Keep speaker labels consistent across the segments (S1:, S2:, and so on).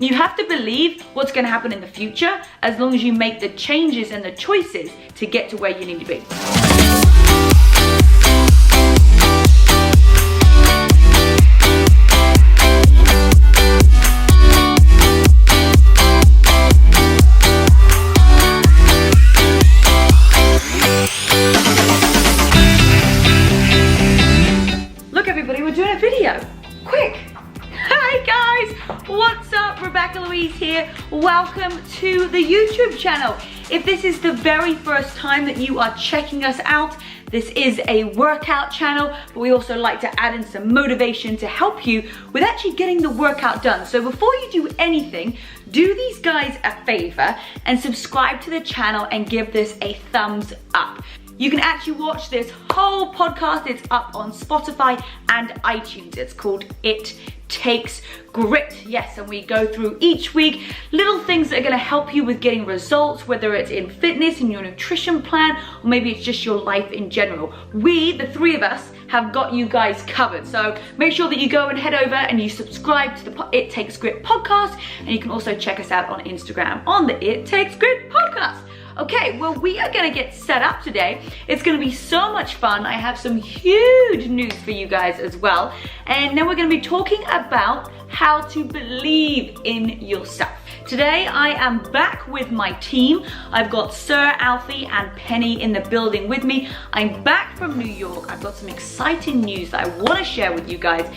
S1: You have to believe what's going to happen in the future as long as you make the changes and the choices to get to where you need to be. Look everybody, we're doing a video. Quick! Hi guys! What's up? Rebecca-Louise here. Welcome to the YouTube channel. If this is the very first time that you are checking us out, this is a workout channel, but we also like to add in some motivation to help you with actually getting the workout done. So before you do anything, do these guys a favor and subscribe to the channel and give this a thumbs up. You can actually watch this whole podcast. It's up on Spotify and iTunes. It's called It Takes Grit. Yes, and we go through each week little things that are gonna help you with getting results, whether it's in fitness, in your nutrition plan, or maybe it's just your life in general. We, the three of us, have got you guys covered. So make sure that you go and head over and you subscribe to the It Takes Grit podcast, and you can also check us out on Instagram on the It Takes Grit podcast. Okay, well, we are gonna get set up today. It's gonna be so much fun. I have some huge news for you guys as well. And then we're gonna be talking about how to believe in yourself. Today, I am back with my team. I've got Sir Alfie and Penny in the building with me. I'm back from New York. I've got some exciting news that I wanna share with you guys.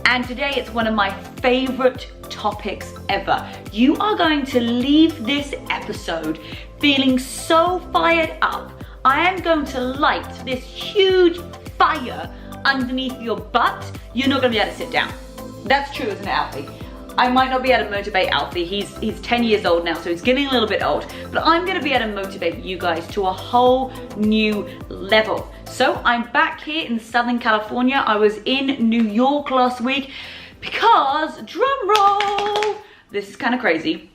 S1: And today, it's one of my favorite topics ever. You are going to leave this episode feeling so fired up. I am going to light this huge fire underneath your butt. You're not gonna be able to sit down. That's true, isn't it, Alfie? I might not be able to motivate Alfie. He's 10 years old now, so he's getting a little bit old. But I'm gonna be able to motivate you guys to a whole new level. So I'm back here in Southern California. I was in New York last week because, drum roll, this is kind of crazy.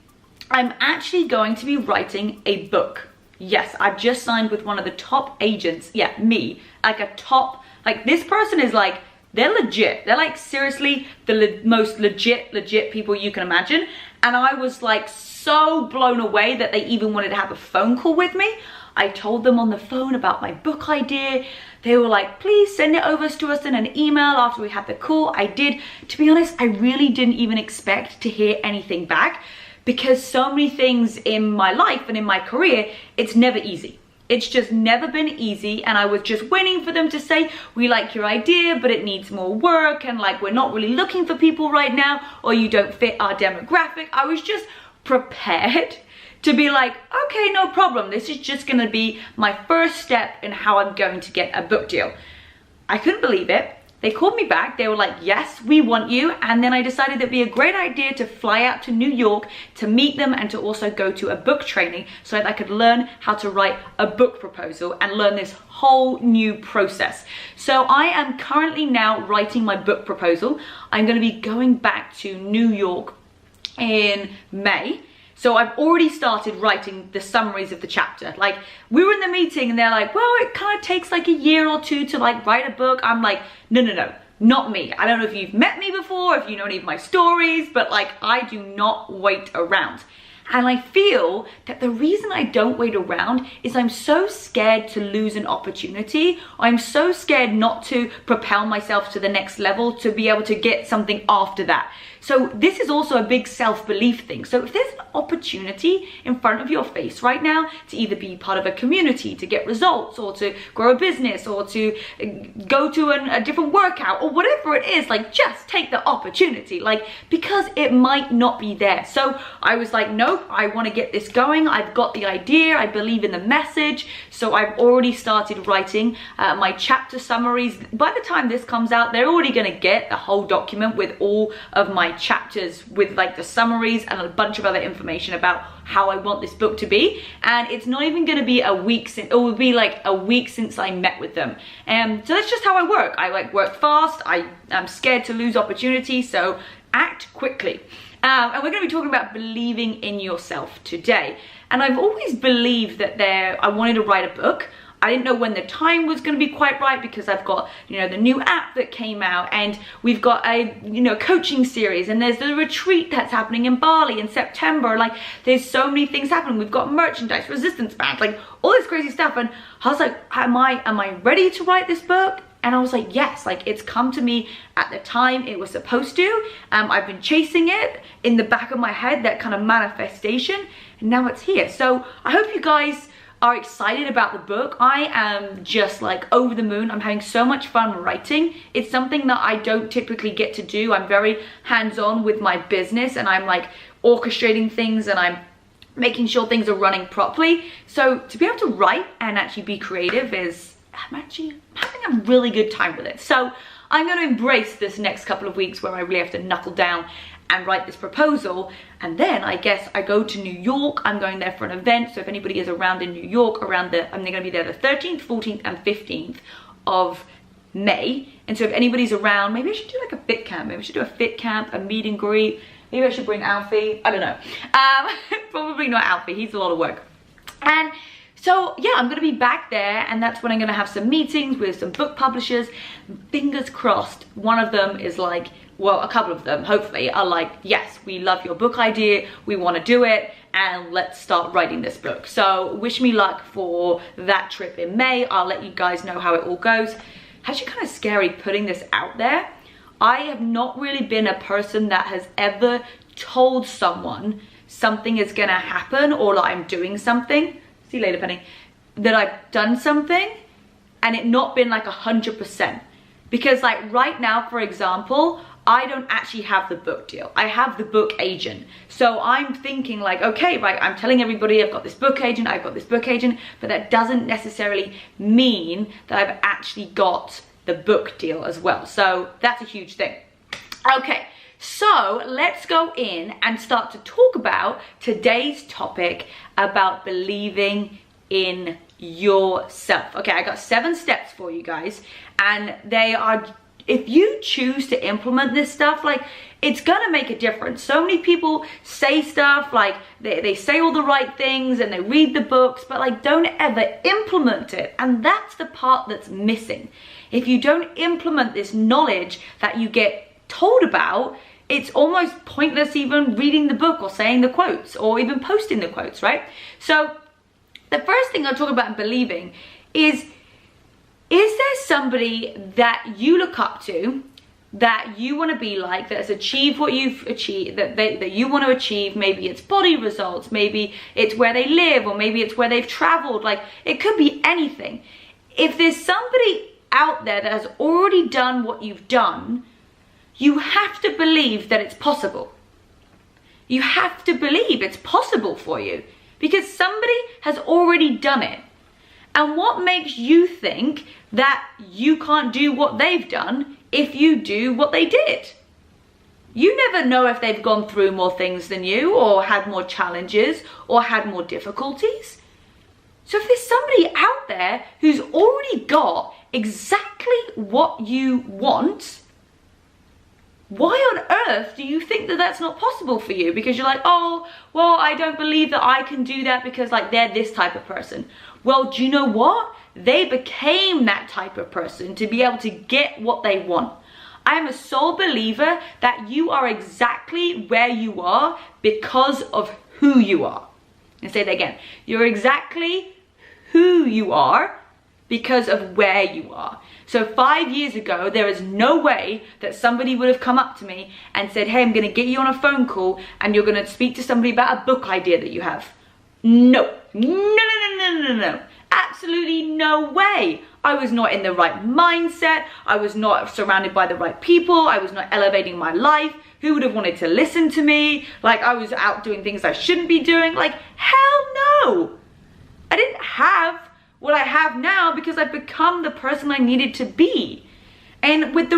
S1: I'm actually going to be writing a book. Yes, I've just signed with one of the top agents. Yeah, me. Like a top, like this person is like, they're legit. They're like seriously the most legit people you can imagine. And I was like so blown away that they even wanted to have a phone call with me. I told them on the phone about my book idea. They were like, please send it over to us in an email after we had the call. I did. To be honest, I really didn't even expect to hear anything back because so many things in my life and in my career, it's never easy. It's just never been easy, and I was just waiting for them to say, we like your idea, but it needs more work, and like we're not really looking for people right now, or you don't fit our demographic. I was just prepared to be like, okay, no problem. This is just gonna be my first step in how I'm going to get a book deal. I couldn't believe it. They called me back. They were like, yes, we want you. And then I decided it'd be a great idea to fly out to New York to meet them and to also go to a book training so that I could learn how to write a book proposal and learn this whole new process. So I am currently now writing my book proposal. I'm going to be going back to New York in May. So I've already started writing the summaries of the chapter. Like, we were in the meeting and they're like, well, it kind of takes like a year or two to like write a book. I'm like, no, not me. I don't know if you've met me before, if you know any of my stories, but like, I do not wait around. And I feel that the reason I don't wait around is I'm so scared to lose an opportunity. I'm so scared not to propel myself to the next level, to be able to get something after that. So this is also a big self-belief thing. So if there's an opportunity in front of your face right now to either be part of a community, to get results, or to grow a business, or to go to a different workout, or whatever it is, like just take the opportunity, like, because it might not be there. So I was like, nope, I want to get this going. I've got the idea. I believe in the message. So I've already started writing my chapter summaries. By the time this comes out, they're already going to get the whole document with all of my chapters, with like the summaries and a bunch of other information about how I want this book to be. And it's not even going to be a week since, it will be like a week since I met with them. And so that's just how I work. I like work fast. I'm scared to lose opportunity, so act quickly. And we're going to be talking about believing in yourself today. And I've always believed that I wanted to write a book. I didn't know when the time was going to be quite right, because I've got, you know, the new app that came out, and we've got a, you know, coaching series, and there's the retreat that's happening in Bali in September. Like, there's so many things happening. We've got merchandise, resistance bands, like all this crazy stuff. And I was like, am I ready to write this book? And I was like, yes, like it's come to me at the time it was supposed to. I've been chasing it in the back of my head, that kind of manifestation, and now it's here. So I hope you guys are excited about the book. I am just like over the moon. I'm having so much fun writing. It's something that I don't typically get to do. I'm very hands-on with my business, and I'm like orchestrating things, and I'm making sure things are running properly. So to be able to write and actually be creative I'm having a really good time with it. So I'm going to embrace this next couple of weeks where I really have to knuckle down and write this proposal. And then I guess I go to New York. I'm going there for an event. So if anybody is around in New York, I'm going to be there the 13th, 14th, and 15th of May. And so if anybody's around, maybe I should do like a fit camp. Maybe I should do a fit camp, a meet and greet. Maybe I should bring Alfie. I don't know. Probably not Alfie. He's a lot of work. And so yeah, I'm gonna be back there, and that's when I'm gonna have some meetings with some book publishers. Fingers crossed, one of them is like, well, a couple of them hopefully are like, yes, we love your book idea, we want to do it, and let's start writing this book. So wish me luck for that trip in May. I'll let you guys know how it all goes. Actually kind of scary putting this out there. I have not really been a person that has ever told someone something is gonna happen, or that I'm doing something. See you later, Penny. That I've done something and it not been like 100%. Because like right now, for example, I don't actually have the book deal. I have the book agent. So I'm thinking like, okay, right, I'm telling everybody I've got this book agent, but that doesn't necessarily mean that I've actually got the book deal as well. So that's a huge thing. Okay. So let's go in and start to talk about today's topic about believing in yourself. Okay, I got 7 steps for you guys, and they are, if you choose to implement this stuff, like it's gonna make a difference. So many people say stuff like they say all the right things and they read the books, but like don't ever implement it. And that's the part that's missing. If you don't implement this knowledge that you get told about, it's almost pointless even reading the book or saying the quotes or even posting the quotes, right? So the first thing I'll talk about in believing is there somebody that you look up to, that you want to be like, that has achieved what you've achieved, that you want to achieve? Maybe it's body results, maybe it's where they live, or maybe it's where they've traveled. Like it could be anything. If there's somebody out there that has already done what you've done, you have to believe that it's possible. You have to believe it's possible for you, because somebody has already done it. And what makes you think that you can't do what they've done if you do what they did? You never know if they've gone through more things than you, or had more challenges, or had more difficulties. So if there's somebody out there who's already got exactly what you want, why on earth do you think that that's not possible for you? Because you're like, oh, well, I don't believe that I can do that because like they're this type of person. Well, do you know what? They became that type of person to be able to get what they want. I am a sole believer that you are exactly where you are because of who you are. And say that again. You're exactly who you are because of where you are. So 5 years ago, there is no way that somebody would have come up to me and said, hey, I'm gonna get you on a phone call and you're gonna speak to somebody about a book idea that you have. No, no. Absolutely no way. I was not in the right mindset. I was not surrounded by the right people. I was not elevating my life. Who would have wanted to listen to me? Like I was out doing things I shouldn't be doing. Like, hell no. I didn't have what I have now because I've become the person I needed to be. And with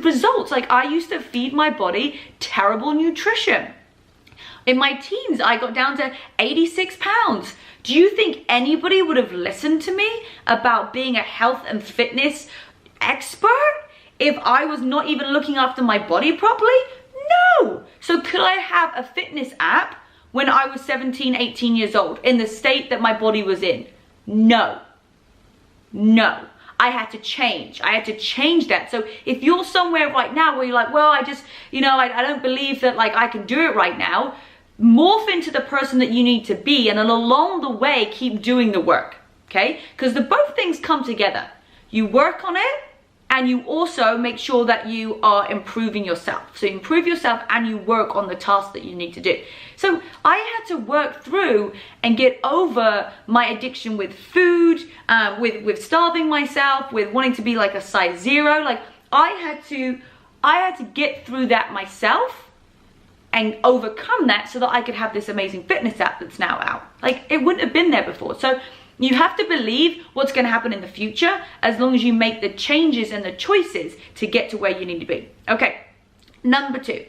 S1: results, like I used to feed my body terrible nutrition. In my teens, I got down to 86 pounds. Do you think anybody would have listened to me about being a health and fitness expert if I was not even looking after my body properly? No. So could I have a fitness app when I was 17, 18 years old in the state that my body was in? No. No. I had to change. I had to change that. So if you're somewhere right now where you're like, well, I just, you know, I don't believe that like I can do it right now, morph into the person that you need to be, and along the way, keep doing the work, okay? Because both things come together. You work on it, and you also make sure that you are improving yourself. So you improve yourself and you work on the tasks that you need to do. So I had to work through and get over my addiction with food, with starving myself, with wanting to be like a size 0. Like I had to get through that myself and overcome that so that I could have this amazing fitness app that's now out. Like it wouldn't have been there before. So you have to believe what's going to happen in the future as long as you make the changes and the choices to get to where you need to be. Okay, number 2.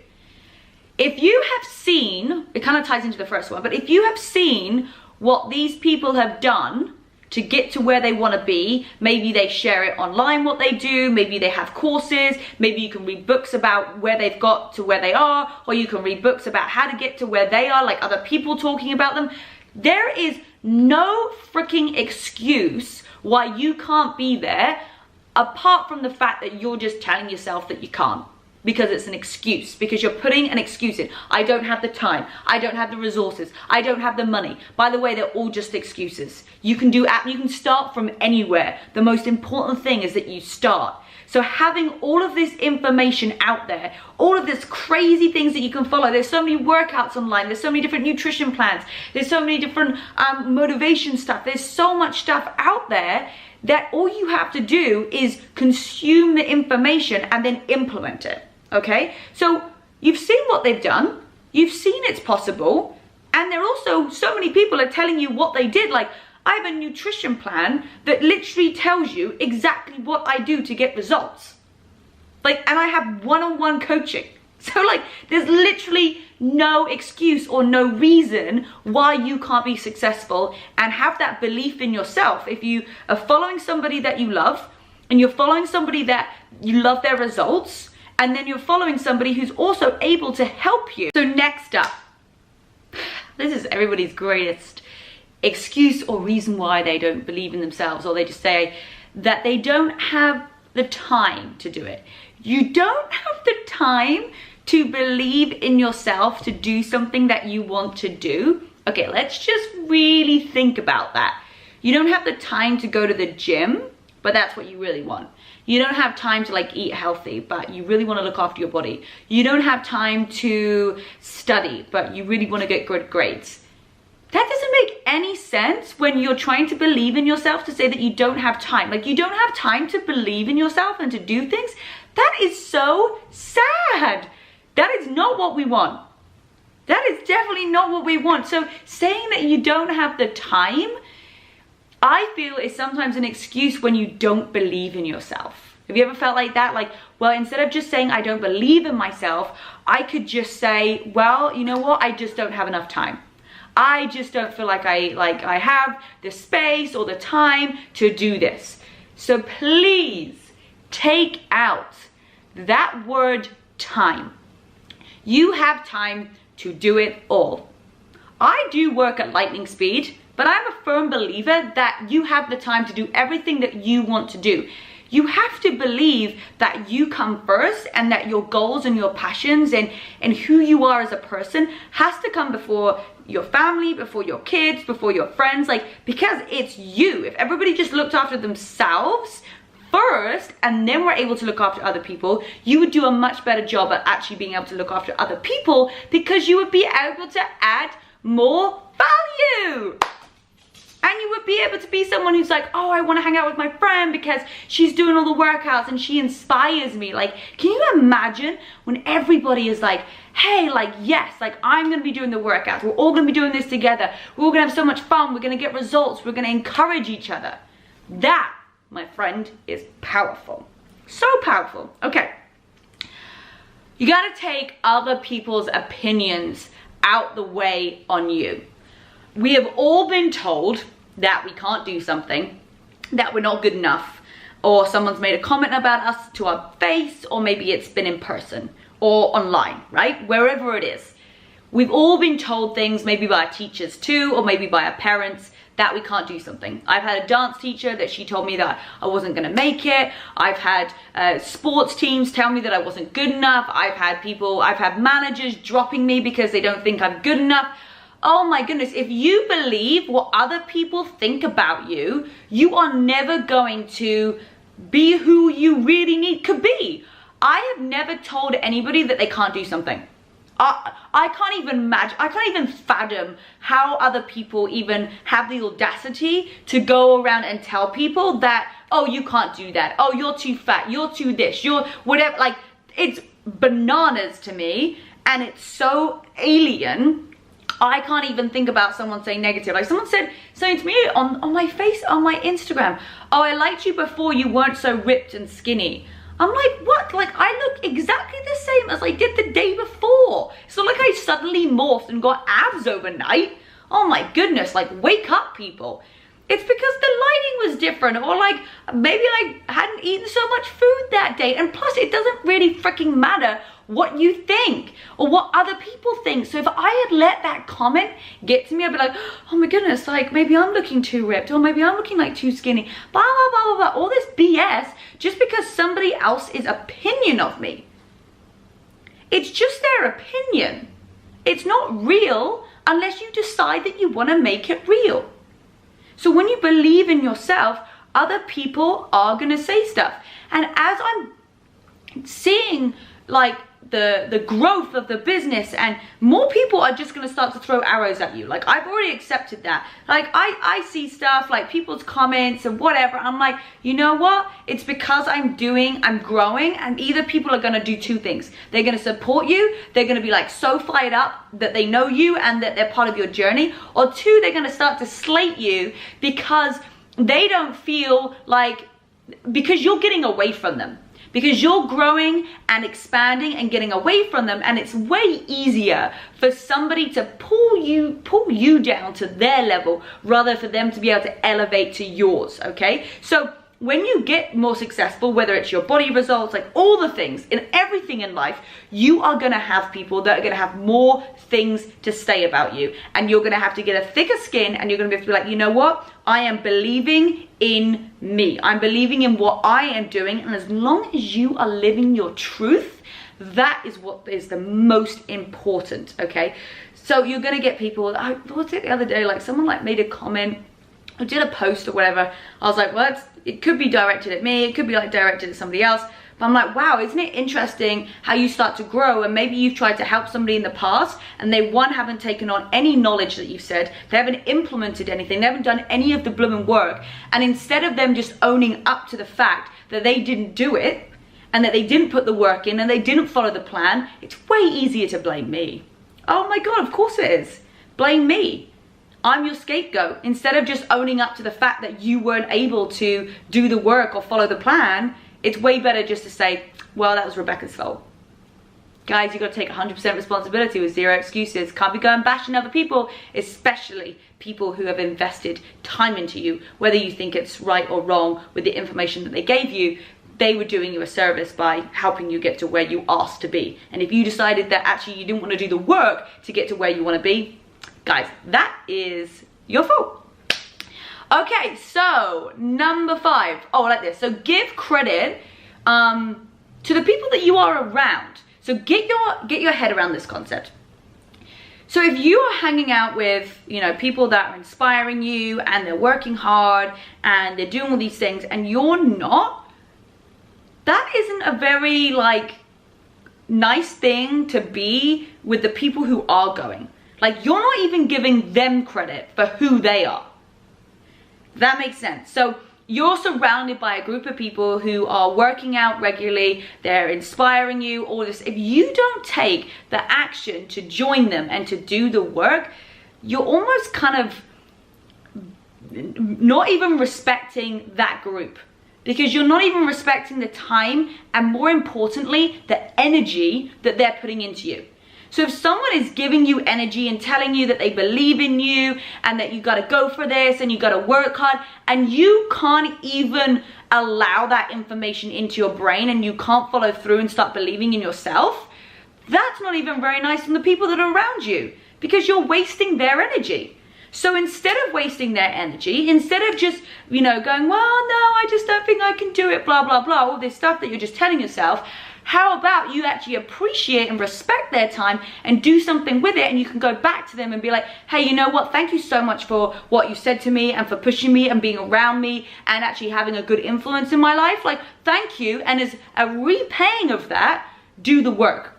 S1: If you have seen, it kind of ties into the first one, but if you have seen what these people have done to get to where they want to be, maybe they share it online what they do, maybe they have courses, maybe you can read books about where they've got to where they are, or you can read books about how to get to where they are, like other people talking about them. There is no freaking excuse why you can't be there, apart from the fact that you're just telling yourself that you can't, because it's an excuse, because you're putting an excuse in. I don't have the time, I don't have the resources, I don't have the money. By the way, they're all just excuses. You can start from anywhere. The most important thing is that you start. So having all of this information out there, all of this crazy things that you can follow, there's so many workouts online, there's so many different nutrition plans, there's so many different motivation stuff, there's so much stuff out there that all you have to do is consume the information and then implement it, okay? So you've seen what they've done, you've seen it's possible, and there are also so many people are telling you what they did. Like, I have a nutrition plan that literally tells you exactly what I do to get results. Like, and I have one-on-one coaching. So like, there's literally no excuse or no reason why you can't be successful and have that belief in yourself. If you are following somebody that you love, and you're following somebody that you love their results, and then you're following somebody who's also able to help you. So next up, this is everybody's greatest excuse or reason why they don't believe in themselves, or they just say that they don't have the time to do it. You don't have the time to believe in yourself to do something that you want to do. Okay, let's just really think about that. You don't have the time to go to the gym, but that's what you really want. You don't have time to like eat healthy, but you really want to look after your body. You don't have time to study, but you really want to get good grades. That doesn't make any sense when you're trying to believe in yourself to say that you don't have time. Like, you don't have time to believe in yourself and to do things. That is so sad. That is not what we want. That is definitely not what we want. So saying that you don't have the time, I feel, is sometimes an excuse when you don't believe in yourself. Have you ever felt like that? Like, well, instead of just saying I don't believe in myself, I could just say, well, you know what? I just don't have enough time. I just don't feel like I have the space or the time to do this. So please take out that word time. You have time to do it all. I do work at lightning speed, but I'm a firm believer that you have the time to do everything that you want to do. You have to believe that you come first, and that your goals and your passions and who you are as a person has to come before your family, before your kids, before your friends. Like, because it's you. If everybody just looked after themselves first and then were able to look after other people, you would do a much better job at actually being able to look after other people, because you would be able to add more value. And you would be able to be someone who's like, oh, I want to hang out with my friend because she's doing all the workouts and she inspires me. Like, can you imagine when everybody is like, hey, like, yes, like, I'm going to be doing the workouts. We're all going to be doing this together. We're all going to have so much fun. We're going to get results. We're going to encourage each other. That, my friend, is powerful. So powerful. Okay. You got to take other people's opinions out the way on you. We have all been told that we can't do something, that we're not good enough, or someone's made a comment about us to our face, or maybe it's been in person or online, right? Wherever it is. We've all been told things, maybe by our teachers too, or maybe by our parents, that we can't do something. I've had a dance teacher that she told me that I wasn't gonna make it. I've had sports teams tell me that I wasn't good enough. I've had managers dropping me because they don't think I'm good enough. Oh my goodness, if you believe what other people think about you, you are never going to be who you really could be. I have never told anybody that they can't do something. I can't even imagine, I can't even fathom how other people even have the audacity to go around and tell people that, oh, you can't do that. Oh, you're too fat. You're too this. You're whatever. Like, it's bananas to me, and it's so alien. I can't even think about someone saying negative. Like, someone said something to me on my face, on my Instagram. Oh, I liked you before you weren't so ripped and skinny. I'm like, what? Like, I look exactly the same as I did the day before. It's not like I suddenly morphed and got abs overnight. Oh my goodness, like, wake up, people. It's because the lighting was different, or like, maybe I hadn't eaten so much food that day. And plus, it doesn't really freaking matter what you think or what other people think. So if I had let that comment get to me, I'd be like, oh my goodness, like, maybe I'm looking too ripped, or maybe I'm looking like too skinny, blah, blah, blah, blah, blah, all this BS, just because somebody else's opinion of me. It's just their opinion. It's not real unless you decide that you want to make it real. So when you believe in yourself, other people are going to say stuff. And as I'm seeing like the growth of the business, and more people are just going to start to throw arrows at you. Like, I've already accepted that. Like, I see stuff like people's comments and whatever. I'm like, you know what? It's because I'm growing, and either people are going to do two things. They're going to support you. They're going to be like so fired up that they know you and that they're part of your journey. Or two, they're going to start to slate you because they don't feel like, because you're getting away from them. Because you're growing and expanding and getting away from them, and it's way easier for somebody to pull you down to their level rather for them to be able to elevate to yours, okay? So when you get more successful, whether it's your body results, like all the things, in everything in life, you are gonna have people that are gonna have more things to say about you. And you're gonna have to get a thicker skin, and you're gonna have to be like, you know what? I am believing in me. I'm believing in what I am doing. And as long as you are living your truth, that is what is the most important, okay? So you're gonna get people, I was it the other day, like someone like made a comment, I did a post or whatever. I was like, well, it could be directed at me, it could be like directed at somebody else. But I'm like, wow, isn't it interesting how you start to grow, and maybe you've tried to help somebody in the past and they, one, haven't taken on any knowledge that you've said, they haven't implemented anything, they haven't done any of the blooming work. And instead of them just owning up to the fact that they didn't do it and that they didn't put the work in and they didn't follow the plan, it's way easier to blame me. Oh my God, of course it is. Blame me. I'm your scapegoat. Instead of just owning up to the fact that you weren't able to do the work or follow the plan, it's way better just to say, well, that was Rebecca's fault. Guys, you got to take 100% responsibility with zero excuses. Can't be going bashing other people, especially people who have invested time into you. Whether you think it's right or wrong with the information that they gave you, they were doing you a service by helping you get to where you asked to be. And if you decided that actually you didn't want to do the work to get to where you want to be, guys, that is your fault. Okay, so number 5. Oh, I like this. So give credit to the people that you are around. So get your head around this concept. So if you are hanging out with, you know, people that are inspiring you and they're working hard and they're doing all these things and you're not, that isn't a very like nice thing to be with the people who are going. Like, you're not even giving them credit for who they are. That makes sense. So you're surrounded by a group of people who are working out regularly, they're inspiring you, all this. If you don't take the action to join them and to do the work, you're almost kind of not even respecting that group, because you're not even respecting the time and, more importantly, the energy that they're putting into you. So if someone is giving you energy and telling you that they believe in you and that you gotta go for this and you gotta work hard, and you can't even allow that information into your brain and you can't follow through and start believing in yourself, that's not even very nice from the people that are around you, because you're wasting their energy. So instead of wasting their energy, instead of just, you know, going, well, no, I just don't think I can do it, blah, blah, blah, all this stuff that you're just telling yourself, how about you actually appreciate and respect their time and do something with it, and you can go back to them and be like, hey, you know what, thank you so much for what you said to me and for pushing me and being around me and actually having a good influence in my life. Like, thank you. And as a repaying of that, do the work.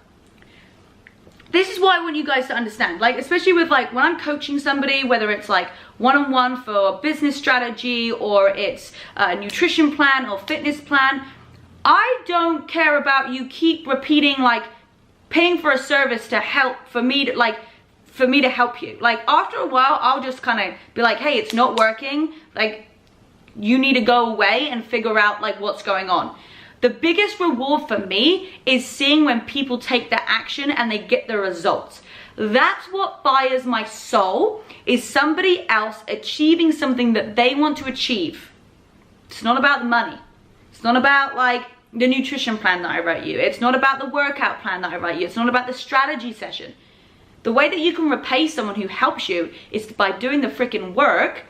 S1: This is what I want you guys to understand, like, especially with like when I'm coaching somebody, whether it's like one-on-one for business strategy or it's a nutrition plan or fitness plan, I don't care about you keep repeating like paying for a service to help for me to help you. Like, after a while, I'll just kind of be like, hey, it's not working. Like, you need to go away and figure out like what's going on. The biggest reward for me is seeing when people take the action and they get the results. That's what fires my soul, is somebody else achieving something that they want to achieve. It's not about the money. It's not about like the nutrition plan that I wrote you. It's not about the workout plan that I wrote you. It's not about the strategy session. The way that you can repay someone who helps you is by doing the freaking work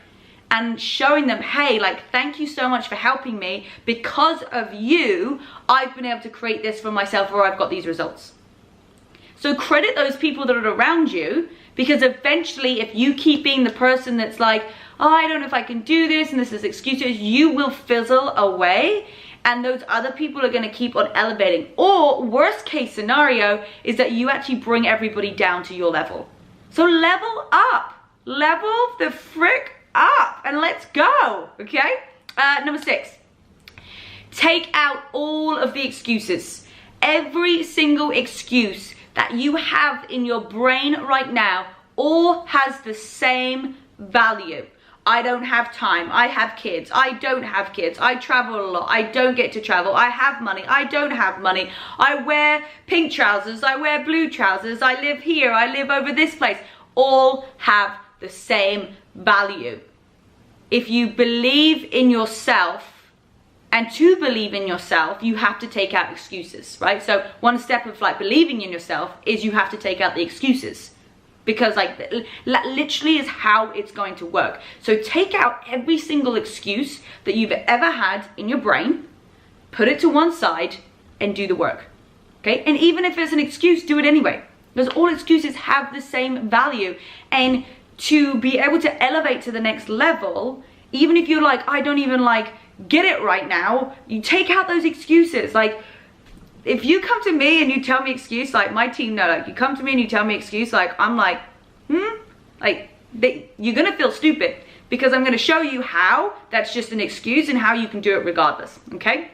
S1: and showing them, hey, like, thank you so much for helping me. Because of you, I've been able to create this for myself, or I've got these results. So credit those people that are around you, because eventually if you keep being the person that's like, oh, I don't know if I can do this and this is excuses, you will fizzle away and those other people are going to keep on elevating. Or worst case scenario is that you actually bring everybody down to your level. So level up, level the frick up, and let's go. Okay, number 6, take out all of the excuses. Every single excuse that you have in your brain right now all has the same value. I don't have time, I have kids, I don't have kids, I travel a lot, I don't get to travel, I have money, I don't have money, I wear pink trousers, I wear blue trousers, I live here, I live over this place. All have the same value. If you believe in yourself, and to believe in yourself, you have to take out excuses, right? So one step of like believing in yourself is you have to take out the excuses, because like that literally is how it's going to work. So take out every single excuse that you've ever had in your brain, put it to one side and do the work, okay? And even if it's an excuse, do it anyway, because all excuses have the same value. And to be able to elevate to the next level, even if you're like, I don't even like get it right now, you take out those excuses. Like, if you come to me and you tell me excuse, like my team know, like you come to me and you tell me excuse, like I'm like, like you're gonna feel stupid, because I'm gonna show you how that's just an excuse and how you can do it regardless, okay?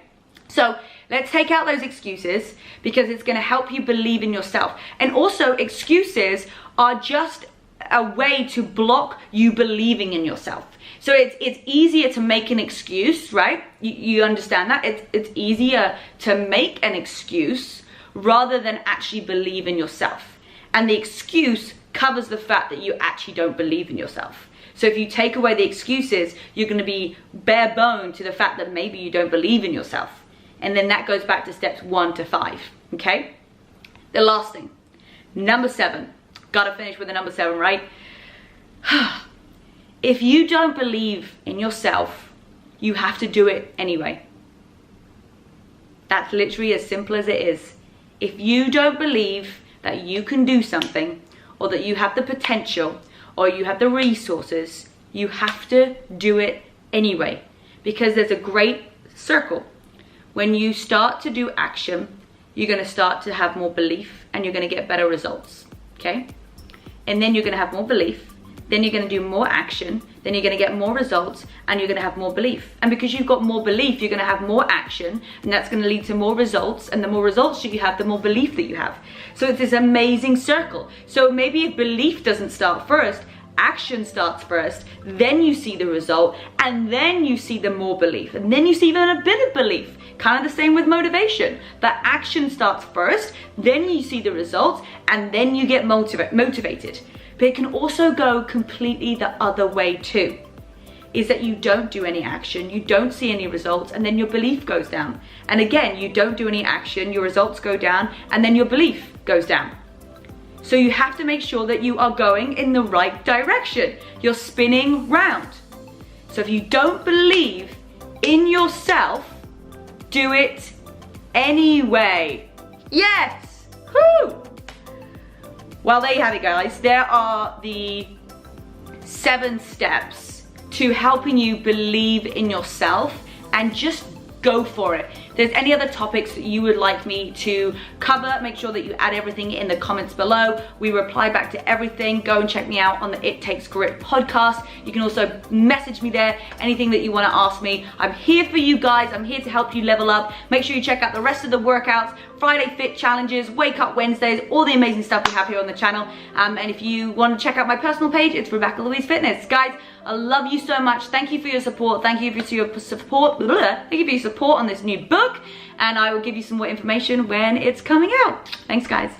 S1: So let's take out those excuses, because it's gonna help you believe in yourself. And also, excuses are just a way to block you believing in yourself. So it's easier to make an excuse, right? You understand that? It's easier to make an excuse rather than actually believe in yourself. And the excuse covers the fact that you actually don't believe in yourself. So if you take away the excuses, you're going to be bare bone to the fact that maybe you don't believe in yourself. And then that goes back to steps 1 to 5, okay? The last thing, number 7. Gotta finish with the number 7, right? If you don't believe in yourself, you have to do it anyway. That's literally as simple as it is. If you don't believe that you can do something, or that you have the potential, or you have the resources, you have to do it anyway. Because there's a great circle. When you start to do action, you're gonna start to have more belief and you're gonna get better results, okay? And then you're gonna have more belief, then you're gonna do more action, then you're gonna get more results, and you're gonna have more belief. And because you've got more belief, you're gonna have more action, and that's gonna lead to more results, and the more results that you have, the more belief that you have. So it's this amazing circle. So maybe if belief doesn't start first, action starts first, then you see the result, and then you see the more belief, and then you see even a bit of belief. Kind of the same with motivation. The action starts first, then you see the results, and then you get motivated. But it can also go completely the other way too. Is that you don't do any action, you don't see any results, and then your belief goes down. And again, you don't do any action, your results go down, and then your belief goes down. So you have to make sure that you are going in the right direction. You're spinning round. So if you don't believe in yourself, do it anyway. Yes! Woo! Well, there you have it, guys. There are the 7 steps to helping you believe in yourself and just go for it. If there's any other topics that you would like me to cover, make sure that you add everything in the comments below. We reply back to everything. Go and check me out on the It Takes Grit podcast. You can also message me there, anything that you want to ask me. I'm here for you guys. I'm here to help you level up. Make sure you check out the rest of the workouts, Friday Fit challenges, Wake Up Wednesdays, all the amazing stuff we have here on the channel. And if you want to check out my personal page, it's Rebecca-Louise Fitness. Guys, I love you so much. Thank you for your support. Thank you for your support. Thank you for your support on this new book. And I will give you some more information when it's coming out. Thanks, guys.